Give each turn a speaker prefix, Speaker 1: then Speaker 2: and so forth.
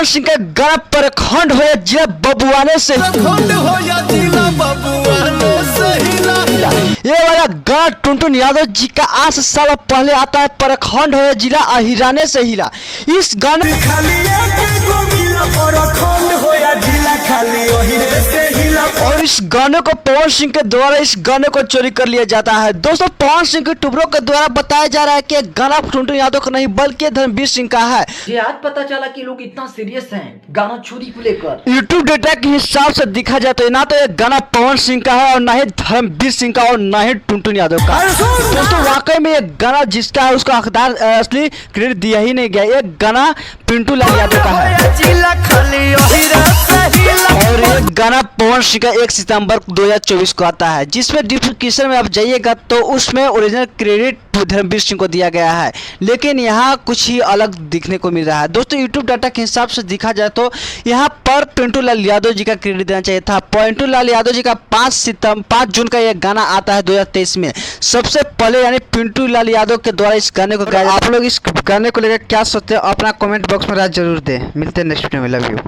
Speaker 1: सिंह का गाना प्रखंड हो या जिला बबुआने से ये वाला गाना टुनटुन यादव जी का 8 साल पहले आता है। प्रखंड हो या जिला अहिराने से हिला। इस गाने और इस गाने को पवन सिंह के द्वारा इस गाने को चोरी कर लिया जाता है। दोस्तों पवन सिंह के टुकड़ों के द्वारा बताया जा रहा है कि गाना टुनटुन यादव का नहीं बल्कि धर्मवीर सिंह का है।
Speaker 2: ये आज पता चला कि लोग इतना सीरियस हैं गाना चोरी को लेकर।
Speaker 1: यूट्यूब डेटा के हिसाब से देखा जाए तो ना तो ये गाना पवन सिंह का है और ना ही धर्मवीर सिंह का और ना ही टुनटुन यादव का। दोस्तों वाकई में ये गाना जिसका है उसका हकदार असली क्रेडिट दिया ही नहीं गया। ये गाना पिंटू लाल यादव का है और ये गाना पवन सिंह का 1 सितंबर 2024 को आता है, जिसमें डिस्क्रिप्शन में आप जाइएगा तो उसमें ओरिजिनल क्रेडिट धर्मवीर सिंह को दिया गया है, लेकिन यहाँ कुछ ही अलग दिखने को मिल रहा है। दोस्तों यूट्यूब डाटा के हिसाब से देखा जाए तो यहाँ पर पिंटू लाल यादव जी का क्रेडिट देना चाहिए था। पिंटू लाल यादव जी का 5 जून का यह गाना आता है 2023 में सबसे पहले, यानी पिंटू लाल यादव के द्वारा इस गाने को गाया। आप लोग इस गाने को लेकर क्या सोचते हैं अपना कमेंट बॉक्स में राय जरूर दें। मिलते हैं नेक्स्ट वीडियो में। Love you.